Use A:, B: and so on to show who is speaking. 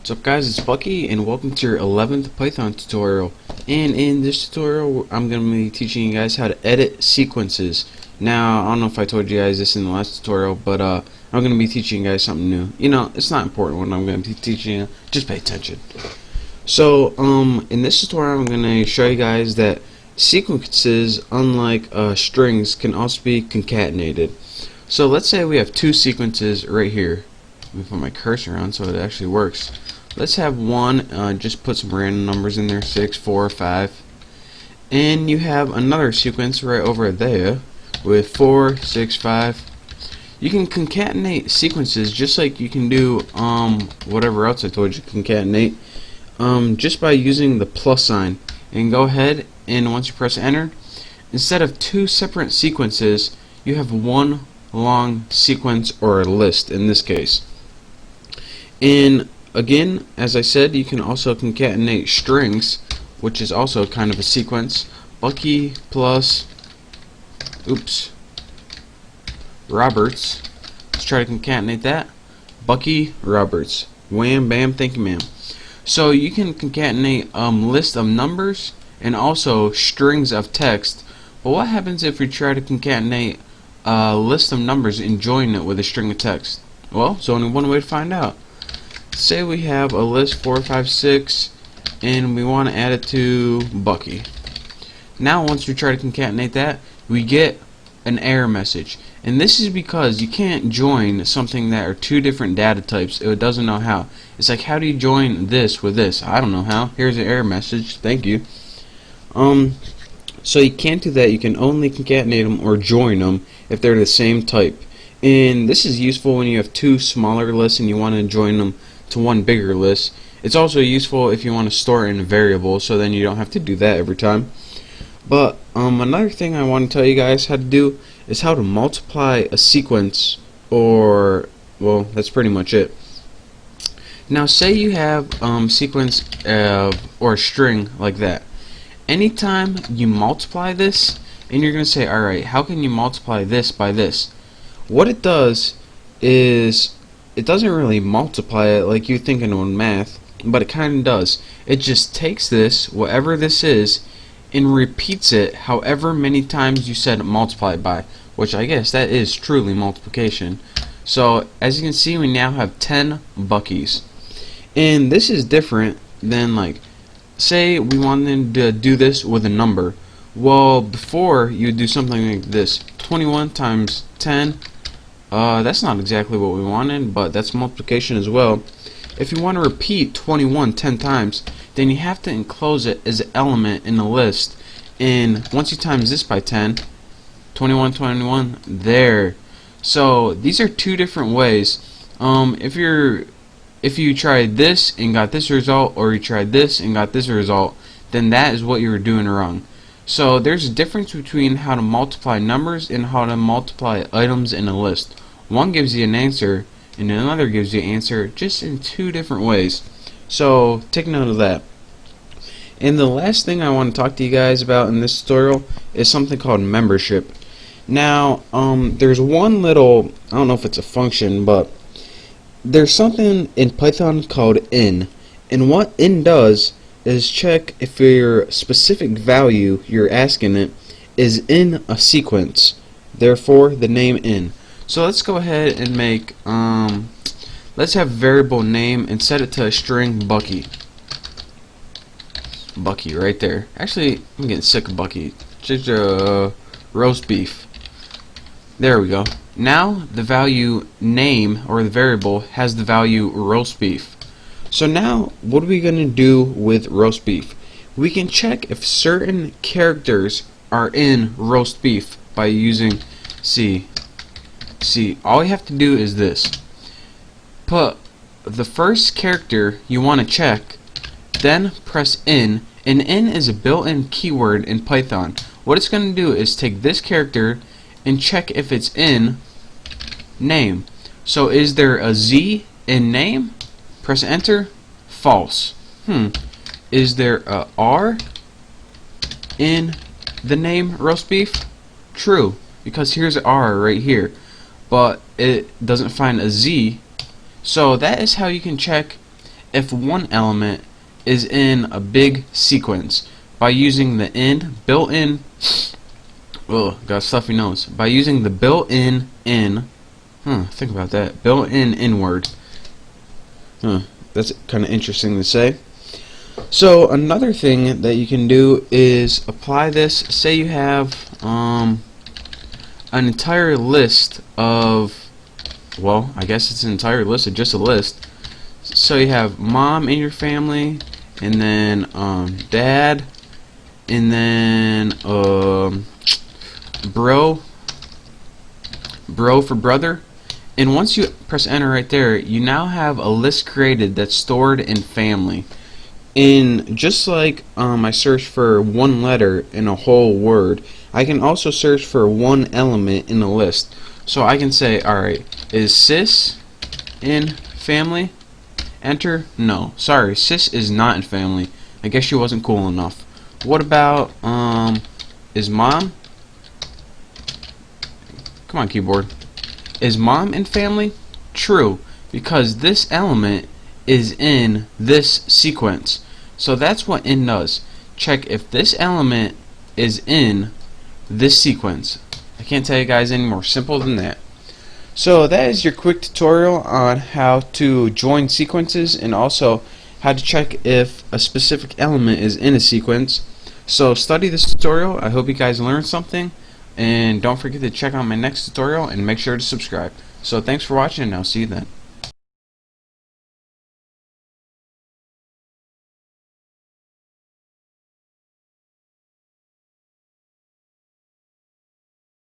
A: What's up guys, it's Bucky and welcome to your 11th Python tutorial. And in this tutorial I'm going to be teaching you guys how to edit sequences. Now I don't know if I told you guys this in the last tutorial, but I'm going to be teaching you guys something new. You know, it's not important what I'm going to be teaching you, just pay attention. So in this tutorial I'm going to show you guys that sequences, unlike strings, can also be concatenated. So let's say we have two sequences right here. Let me put my cursor on so it actually works. Let's have one, just put some random numbers in there, 6, 4, 5. And you have another sequence right over there with 4, 6, 5. You can concatenate sequences just like you can do whatever else I told you to concatenate, just by using the plus sign. And go ahead and once you press enter, instead of two separate sequences, you have one long sequence, or a list in this case. And again, as I said, you can also concatenate strings, which is also kind of a sequence. Bucky plus Roberts. Let's try to concatenate that. Bucky Roberts. Wham bam thank you ma'am. So you can concatenate list of numbers and also strings of text. But what happens if we try to concatenate a list of numbers and join it with a string of text? Well, there's only one way to find out. Say we have a list 4, 5, 6 and we want to add it to Bucky. Now once we try to concatenate that, we get an error message, and this is because you can't join something that are two different data types. It doesn't know how. It's like, how do you join this with this? I don't know how. Here's an error message, thank you. So you can't do that. You can only concatenate them or join them if they're the same type. And this is useful when you have two smaller lists and you want to join them to one bigger list. It's also useful if you want to store in a variable, so then you don't have to do that every time. But another thing I want to tell you guys how to do is how to multiply a sequence, or, well, that's pretty much it. Now say you have sequence or a string like that. Anytime you multiply this, and you're going to say, alright, how can you multiply this by this? What it does is, it doesn't really multiply it like you think in math, but it kind of does. It just takes this, whatever this is, and repeats it however many times you said multiply by, which I guess that is truly multiplication. So as you can see, we now have 10 Buckies. And this is different than, like, say we wanted to do this with a number. Well, before you would do something like this, 21 times 10. That's not exactly what we wanted, but that's multiplication as well. If you want to repeat 21 10 times, then you have to enclose it as an element in the list. And once you times this by 10, 21, 21, there. So these are two different ways. If you tried this and got this result, or you tried this and got this result, then that is what you were doing wrong. So there's a difference between how to multiply numbers and how to multiply items in a list. One gives you an answer and another gives you an answer, just in two different ways. So take note of that. And the last thing I want to talk to you guys about in this tutorial is something called membership. Now there's one little, I don't know if it's a function, but there's something in Python called in. And what in does is check if your specific value you're asking it is in a sequence, therefore the name in. So let's go ahead and make let's have variable name and set it to a string Bucky. Bucky right there. Actually, I'm getting sick of Bucky. Just roast beef. There we go. Now the value name, or the variable, has the value roast beef. So now what are we going to do with roast beef? We can check if certain characters are in roast beef by using all you have to do is this. Put the first character you want to check, then press in, and in is a built-in keyword in Python. What it's going to do is take this character and check if it's in name. So is there a Z in name? Press enter. False. Is there a R in the name roast beef? True, because here's an R right here, but it doesn't find a Z. So that is how you can check if one element is in a big sequence by using the built-in got a stuffy nose, by using the built-in think about that, built-in word. That's kind of interesting to say. So another thing that you can do is apply this. Say you have an entire list of, well, I guess it's an entire list of just a list. So you have mom in your family, and then dad, and then bro for brother. And once you press enter right there, you now have a list created that's stored in family. In just like I search for one letter in a whole word, I can also search for one element in a list. So I can say, alright, is sis in family? Enter? No. Sorry, sis is not in family. I guess she wasn't cool enough. What about, is mom? Come on, keyboard. Is mom in family? True, because this element is in this sequence. So that's what in does. Check if this element is in this sequence. I can't tell you guys any more simple than that. So that is your quick tutorial on how to join sequences, and also how to check if a specific element is in a sequence. So study this tutorial. I hope you guys learned something, and don't forget to check out my next tutorial and make sure to subscribe. So thanks for watching, and I'll see you then.